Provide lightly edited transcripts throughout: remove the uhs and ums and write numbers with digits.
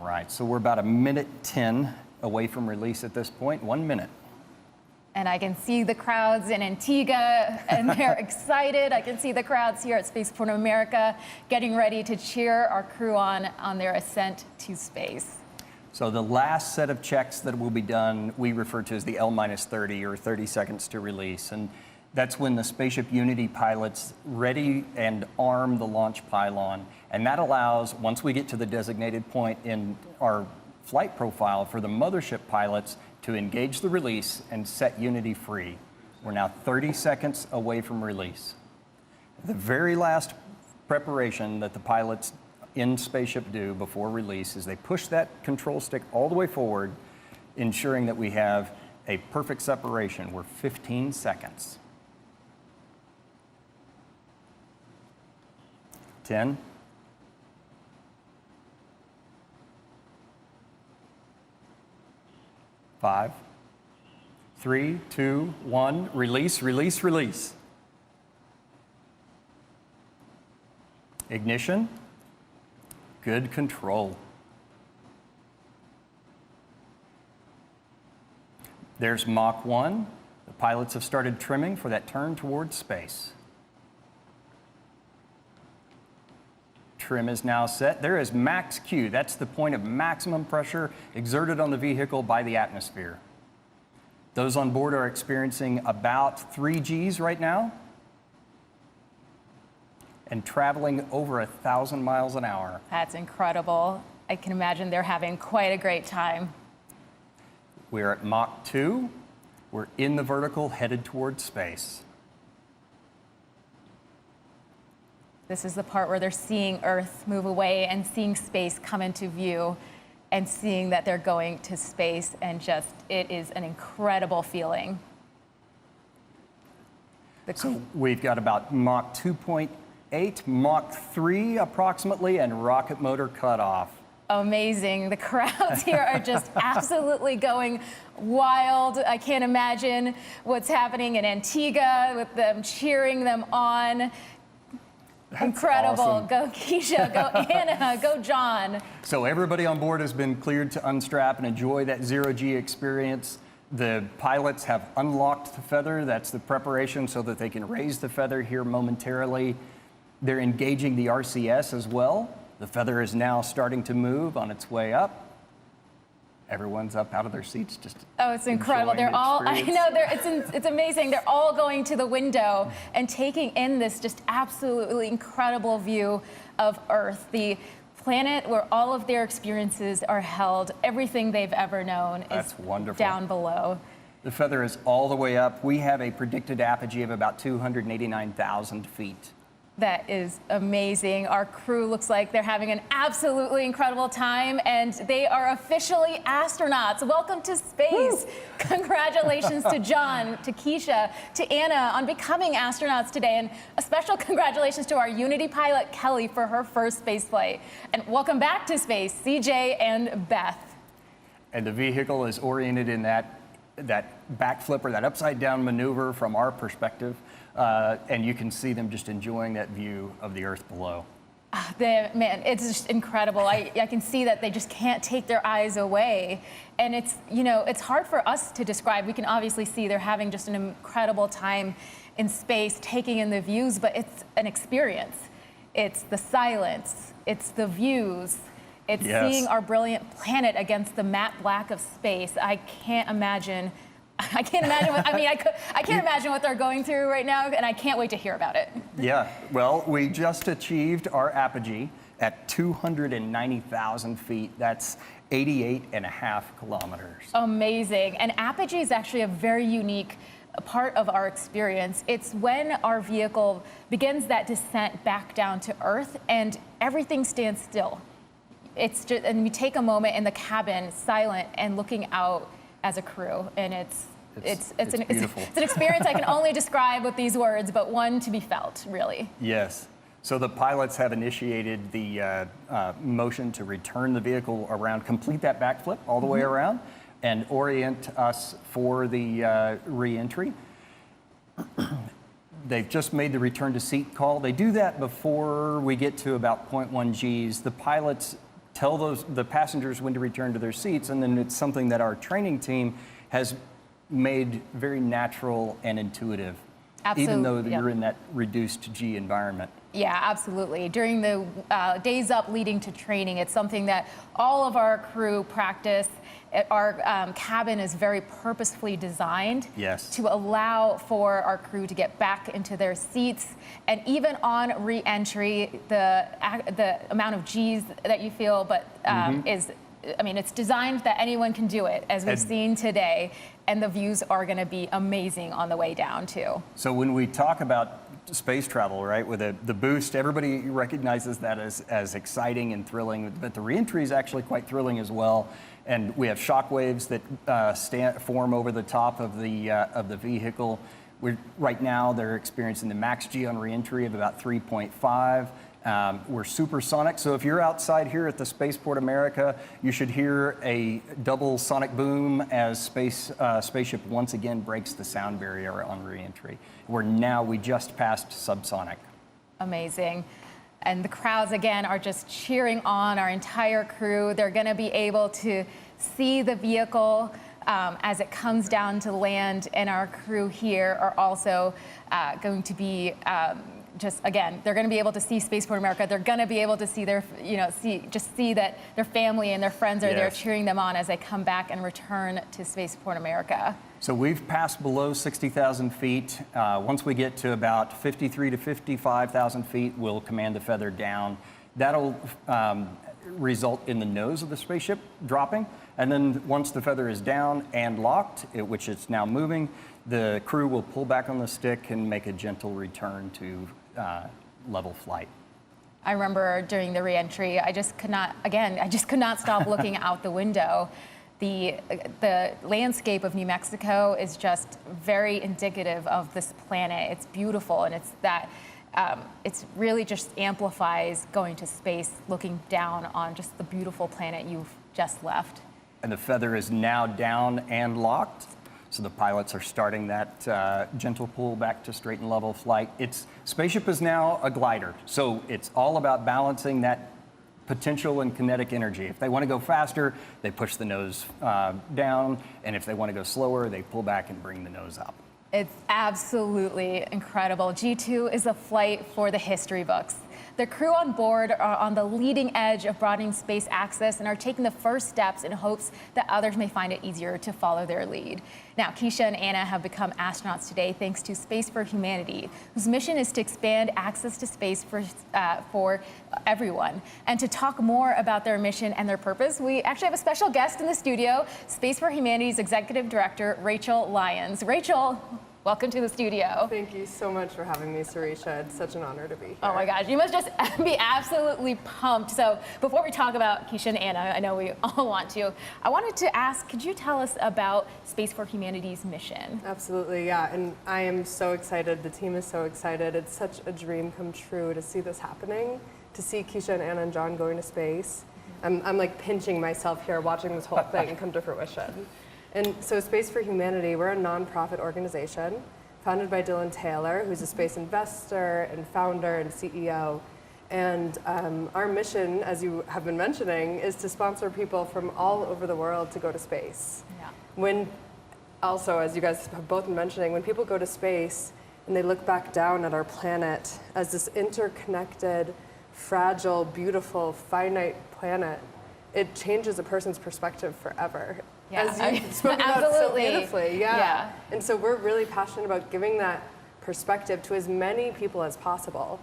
right, so we're about 1:10 away from release at this point, 1 minute. And I can see the crowds in Antigua, and they're excited. I can see the crowds here at Spaceport America getting ready to cheer our crew on their ascent to space. So the last set of checks that will be done, we refer to as the L-30 or 30 seconds to release. And that's when the Spaceship Unity pilots ready and arm the launch pylon. And that allows, once we get to the designated point in our flight profile, for the mothership pilots to engage the release and set Unity free. We're now 30 seconds away from release. The very last preparation that the pilots in Spaceship do before release is they push that control stick all the way forward, ensuring that we have a perfect separation. We're 15 seconds. 10. 5, 3, 2, 1, release, release, release. Ignition, good control. There's Mach 1. The pilots have started trimming for that turn towards space. Trim is now set. There is max Q. That's the point of maximum pressure exerted on the vehicle by the atmosphere. Those on board are experiencing about 3 Gs right now and traveling over 1,000 miles an hour. That's incredible. I can imagine they're having quite a great time. We're at Mach 2. We're in the vertical, headed towards space. This is the part where they're seeing Earth move away and seeing space come into view and seeing that they're going to space, and just, it is an incredible feeling. So we've got about Mach 2.8, Mach 3 approximately, and rocket motor cutoff. Amazing. The crowds here are just absolutely going wild. I can't imagine what's happening in Antigua with them cheering them on. That's incredible. Awesome. Go Keisha, go Anna, go Jon. So everybody on board has been cleared to unstrap and enjoy that zero-G experience. The pilots have unlocked the feather. That's the preparation so that they can raise the feather here momentarily. They're engaging the RCS as well. The feather is now starting to move on its way up. Everyone's up out of their seats, just it's incredible. They're all, I know, it's amazing. They're all going to the window and taking in this just absolutely incredible view of Earth, the planet where all of their experiences are held. Everything they've ever known is down below. The feather is all the way up. We have a predicted apogee of about 289,000 feet. That is amazing. Our crew looks like they're having an absolutely incredible time, and they are officially astronauts. Welcome to space. Woo. Congratulations to Jon, to Keisha, to Anna on becoming astronauts today, and a special congratulations to our Unity pilot, Kelly, for her first space flight. And welcome back to space, CJ and Beth. And the vehicle is oriented in that backflip or that upside down maneuver from our perspective. And you can see them just enjoying that view of the Earth below. Man, it's just incredible. I can see that they just can't take their eyes away. And it's, it's hard for us to describe. We can obviously see they're having just an incredible time in space, taking in the views, but it's an experience. It's the silence, it's the views, it's seeing our brilliant planet against the matte black of space. I can't imagine what, I can't imagine what they're going through right now, and I can't wait to hear about it. Yeah, well, we just achieved our apogee at 290,000 feet. That's 88.5 kilometers. Amazing. And apogee is actually a very unique part of our experience. It's when our vehicle begins that descent back down to Earth and everything stands still. It's just, and we take a moment in the cabin, silent and looking out as a crew, and it's an experience I can only describe with these words, but one to be felt, really. Yes. So the pilots have initiated the motion to return the vehicle around, complete that backflip all the way around, and orient us for the re-entry. They've just made the return to seat call. They do that before we get to about 0.1 Gs. The pilots tell the passengers when to return to their seats, and then it's something that our training team has made very natural and intuitive, even though you're in that reduced G environment. Yeah, absolutely. During the days up leading to training, it's something that all of our crew practice. Our cabin is very purposefully designed to allow for our crew to get back into their seats. And even on re-entry, the amount of G's that you feel, but it's designed that anyone can do it, as we've seen today. And the views are going to be amazing on the way down, too. So when we talk about space travel, right, with the boost, everybody recognizes that as exciting and thrilling, but the re-entry is actually quite thrilling as well. And we have shock waves that form over the top of the vehicle. Right now, they're experiencing the max G on re-entry of about 3.5. We're supersonic, so if you're outside here at the Spaceport America, you should hear a double sonic boom as spaceship once again breaks the sound barrier on re-entry. We just passed subsonic. Amazing. And the crowds, again, are just cheering on our entire crew. They're going to be able to see the vehicle as it comes down to land, and our crew here are also going to be they're going to be able to see Spaceport America. They're going to be able to see see that their family and their friends are there cheering them on as they come back and return to Spaceport America. So we've passed below 60,000 feet. Once we get to about 53 to 55,000 feet, we'll command the feather down. That'll result in the nose of the spaceship dropping. And then once the feather is down and locked, which it's now moving, the crew will pull back on the stick and make a gentle return to level flight. I remember during the re-entry, I just could not stop looking out the window. The landscape of New Mexico is just very indicative of this planet. It's beautiful, and it's really just amplifies going to space, looking down on just the beautiful planet you've just left. And the feather is now down and locked. So the pilots are starting that gentle pull back to straight and level flight. Spaceship is now a glider. So it's all about balancing that potential and kinetic energy. If they want to go faster, they push the nose down. And if they want to go slower, they pull back and bring the nose up. It's absolutely incredible. G2 is a flight for the history books. The crew on board are on the leading edge of broadening space access and are taking the first steps in hopes that others may find it easier to follow their lead. Now, Keisha and Anna have become astronauts today thanks to Space for Humanity, whose mission is to expand access to space for everyone. And to talk more about their mission and their purpose, we actually have a special guest in the studio, Space for Humanity's Executive Director, Rachel Lyons. Rachel, welcome to the studio. Thank you so much for having me, Sarisha. It's such an honor to be here. Oh my gosh, you must just be absolutely pumped. So before we talk about Keisha and Anna, I know we all want to, I wanted to ask, could you tell us about Space for Humanity's mission? Absolutely, yeah, and I am so excited. The team is so excited. It's such a dream come true to see this happening, to see Keisha and Anna and Jon going to space. I'm like pinching myself here watching this whole thing come to fruition. And so Space for Humanity, we're a nonprofit organization founded by Dylan Taylor, who's a space investor and founder and CEO. And our mission, as you have been mentioning, is to sponsor people from all over the world to go to space. Yeah. Also, as you guys have both been mentioning, when people go to space and they look back down at our planet as this interconnected, fragile, beautiful, finite planet, it changes a person's perspective forever. Yeah, as you spoke about so beautifully, yeah. And so we're really passionate about giving that perspective to as many people as possible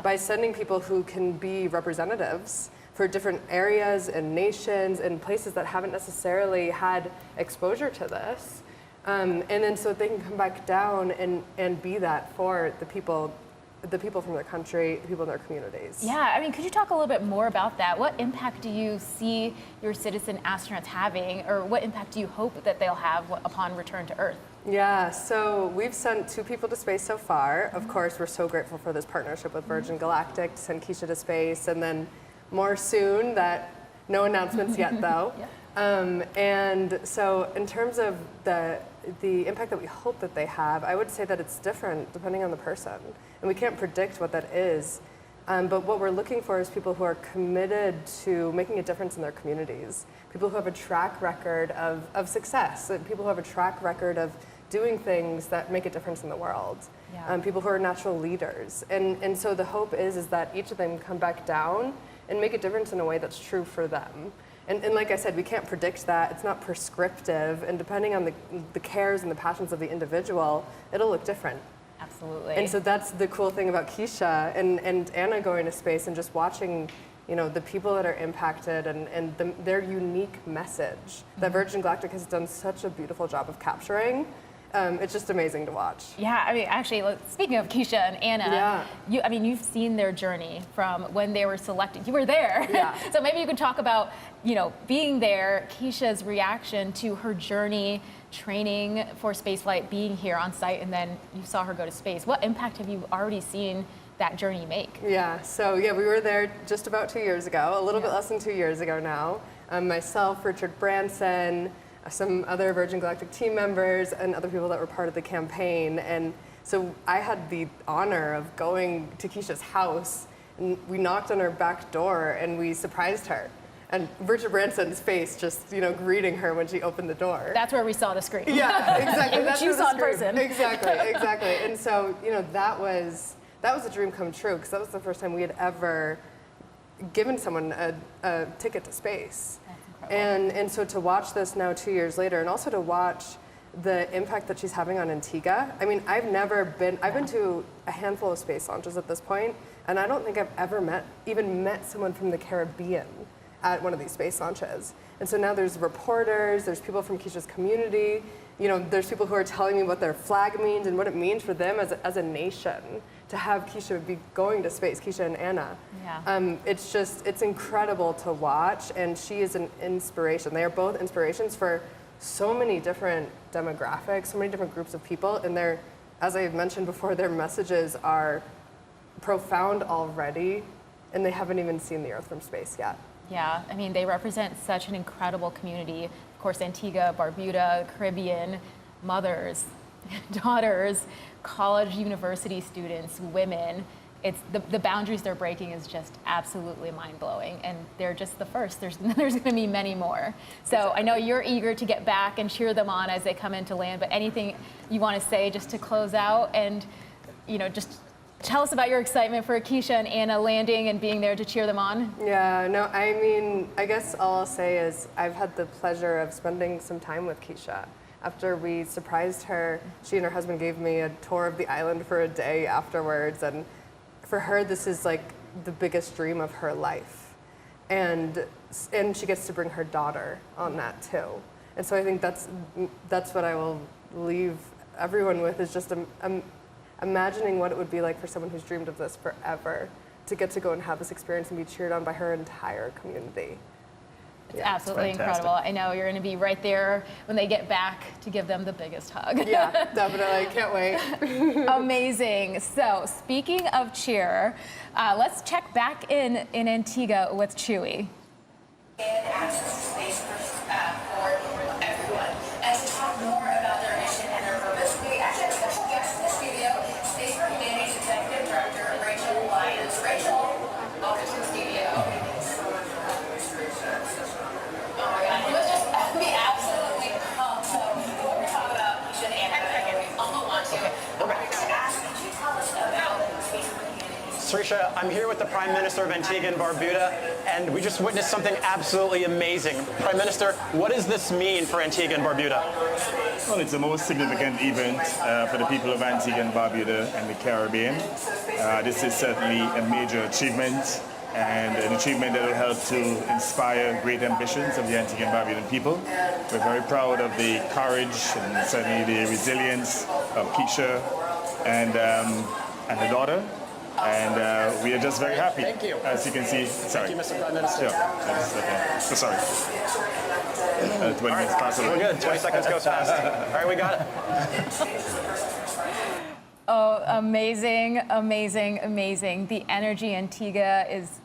by sending people who can be representatives for different areas and nations and places that haven't necessarily had exposure to this. And then so they can come back down and be that for the people from their country, the people in their communities. Yeah, I mean, could you talk a little bit more about that? What impact do you see your citizen astronauts having, or what impact do you hope that they'll have upon return to Earth? Yeah, so we've sent 2 people to space so far. Of course, we're so grateful for this partnership with Virgin Galactic to send Keisha to space, and then more soon, no announcements yet though. And so in terms of the impact that we hope that they have, I would say that it's different depending on the person. And we can't predict what that is. But what we're looking for is people who are committed to making a difference in their communities, people who have a track record of success, people who have a track record of doing things that make a difference in the world, people who are natural leaders. And so the hope is that each of them come back down and make a difference in a way that's true for them. And like I said, we can't predict that. It's not prescriptive. And depending on the cares and the passions of the individual, it'll look different. Absolutely. And so that's the cool thing about Keisha and Anna going to space and just watching, the people that are impacted and their unique message that Virgin Galactic has done such a beautiful job of capturing. It's just amazing to watch. Yeah, I mean, actually, speaking of Keisha and Anna, you've seen their journey from when they were selected. You were there. Yeah. So maybe you could talk about, being there, Keisha's reaction to her journey, training for spaceflight, being here on site, and then you saw her go to space. What impact have you already seen that journey make? Yeah, so we were there just about 2 years ago, a little bit less than 2 years ago now. Myself, Richard Branson, some other Virgin Galactic team members, and other people that were part of the campaign. And so I had the honor of going to Keisha's house, and we knocked on her back door, and we surprised her. And Richard Branson's face just, greeting her when she opened the door. That's where we saw the screen. Yeah, exactly. That's you saw in person. Exactly. And so, that was a dream come true, because that was the first time we had ever given someone a ticket to space. And so to watch this now 2 years later, and also to watch the impact that she's having on Antigua. I mean, I've been to a handful of space launches at this point, and I don't think I've ever met someone from the Caribbean at one of these space launches. And so now there's reporters, there's people from Keisha's community, there's people who are telling me what their flag means and what it means for them as a nation to have Keisha be going to space, Keisha and Anna. Yeah. It's incredible to watch, and she is an inspiration. They are both inspirations for so many different demographics, so many different groups of people, and as I've mentioned before, their messages are profound already, and they haven't even seen the Earth from space yet. Yeah, I mean, they represent such an incredible community. Of course, Antigua, Barbuda, Caribbean, mothers, daughters, college, university students, women. It's the boundaries they're breaking is just absolutely mind-blowing, and they're just the first. There's going to be many more. So I know you're eager to get back and cheer them on as they come into land, but anything you want to say just to close out and, just tell us about your excitement for Keisha and Anna landing and being there to cheer them on. Yeah, no, I mean, I guess all I'll say is I've had the pleasure of spending some time with Keisha. After we surprised her, she and her husband gave me a tour of the island for a day afterwards, and for her, this is like the biggest dream of her life. And she gets to bring her daughter on that too. And so I think that's what I will leave everyone with, is just imagining what it would be like for someone who's dreamed of this forever to get to go and have this experience and be cheered on by her entire community. It's absolutely incredible. I know you're going to be right there when they get back to give them the biggest hug. Yeah, definitely. Can't wait. Amazing. So, speaking of cheer, let's check back in Antigua with Chewy. And access to space for everyone. And to talk more about their mission and their purpose, we actually have a special guest in the studio, Space for Humanity's Executive Director, Rachel Lyons. Rachel, welcome to the studio. You must just be absolutely pumped. So before we talk about Keisha and Anna, we all want to. We're going to ask, could you tell us about Space for Humanity? Sarisha, I'm here with the Prime Minister of Antigua and Barbuda, and we just witnessed something absolutely amazing. Prime Minister, what does this mean for Antigua and Barbuda? Well, it's the most significant event for the people of Antigua and Barbuda and the Caribbean. This is certainly a major achievement, and an achievement that will help to inspire great ambitions of the Antigua and Barbudan people. We're very proud of the courage and certainly the resilience of Keisha and her daughter. And we are just very happy. Thank you. As you can see. Sorry. Thank you, Mr. Prime Minister. Sure. So sorry. 20 minutes past. We're good. 20 seconds goes fast. All right, we got it. Oh, amazing, amazing, amazing. The energy in Antigua is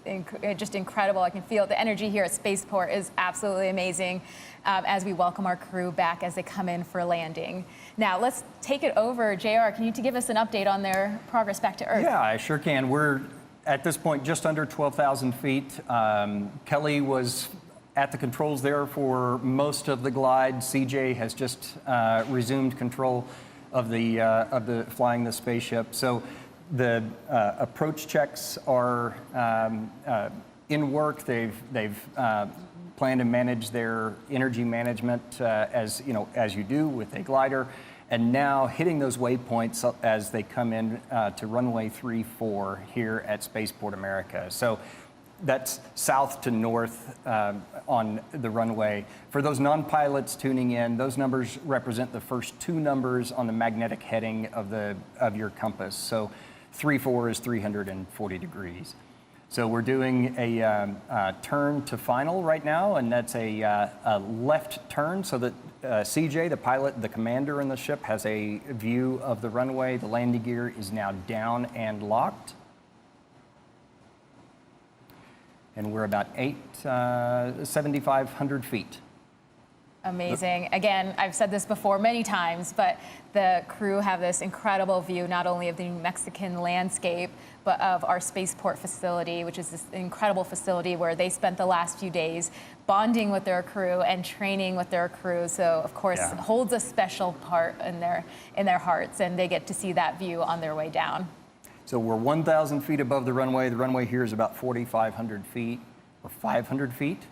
just incredible. I can feel it. The energy here at Spaceport is absolutely amazing as we welcome our crew back as they come in for landing. Now, let's take it over. JR, can you give us an update on their progress back to Earth? Yeah, I sure can. We're at this point, just under 12,000 feet. Kelly was at the controls there for most of the glide. CJ has just resumed control of the flying the spaceship. So the approach checks are in work. They've planned to manage their energy management as you do with a glider, and now hitting those waypoints as they come in to runway 34 here at Spaceport America. So that's south to north on the runway. For those non-pilots tuning in, those numbers represent the first two numbers on the magnetic heading of your compass. So 34 is 340 degrees. So we're doing a turn to final right now, and that's a left turn so that CJ, the pilot, the commander in the ship, has a view of the runway. The landing gear is now down and locked. And we're about 7,500 feet. Amazing. Again, I've said this before many times, but the crew have this incredible view, not only of the New Mexican landscape, but of our spaceport facility, which is this incredible facility where they spent the last few days bonding with their crew and training with their crew. So, of course, it holds a special part in their hearts, and they get to see that view on their way down. So we're 1,000 feet above the runway. The runway here is about 4,500 feet or 500 feet.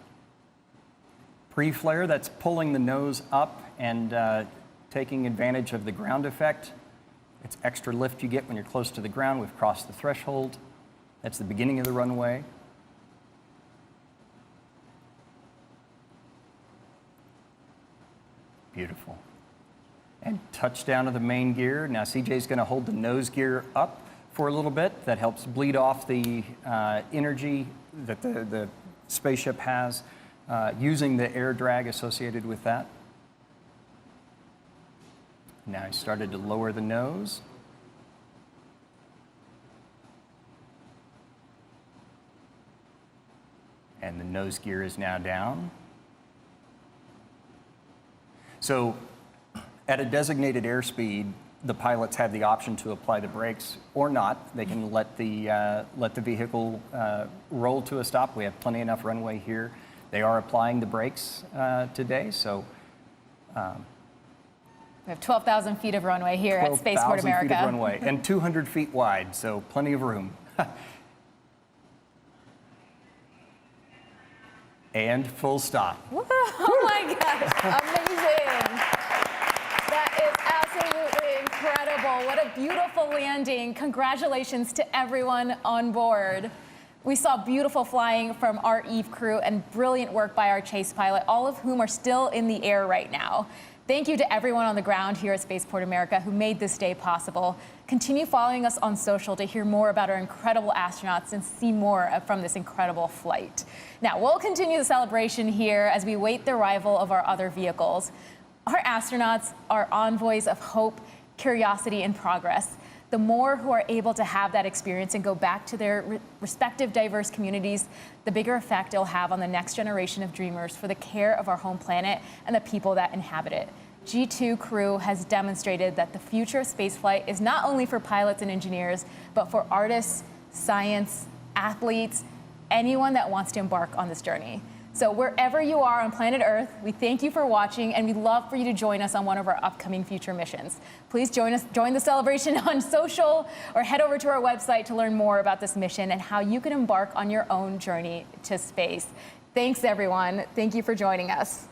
Pre-flare, that's pulling the nose up and taking advantage of the ground effect. It's extra lift you get when you're close to the ground. We've crossed the threshold. That's the beginning of the runway. Beautiful. And touchdown of the main gear. Now CJ's going to hold the nose gear up for a little bit. That helps bleed off the energy that the spaceship has, using the air drag associated with that. Now he started to lower the nose. And the nose gear is now down. So at a designated airspeed, the pilots have the option to apply the brakes or not. They can let the vehicle roll to a stop. We have plenty enough runway here. They are applying the brakes today, so. We have 12,000 feet of runway here at Spaceport 12,000 America. feet of runway and 200 feet wide, so plenty of room. And full stop. Oh my gosh, amazing. That is absolutely incredible. What a beautiful landing. Congratulations to everyone on board. We saw beautiful flying from our Eve crew and brilliant work by our chase pilot, all of whom are still in the air right now. Thank you to everyone on the ground here at Spaceport America who made this day possible. Continue following us on social to hear more about our incredible astronauts and see more from this incredible flight. Now, we'll continue the celebration here as we wait the arrival of our other vehicles. Our astronauts are envoys of hope, curiosity, and progress. The more who are able to have that experience and go back to their respective diverse communities, the bigger effect it'll have on the next generation of dreamers for the care of our home planet and the people that inhabit it. G2 crew has demonstrated that the future of spaceflight is not only for pilots and engineers, but for artists, science, athletes, anyone that wants to embark on this journey. So wherever you are on planet Earth, we thank you for watching, and we'd love for you to join us on one of our upcoming future missions. Please join the celebration on social, or head over to our website to learn more about this mission and how you can embark on your own journey to space. Thanks, everyone. Thank you for joining us.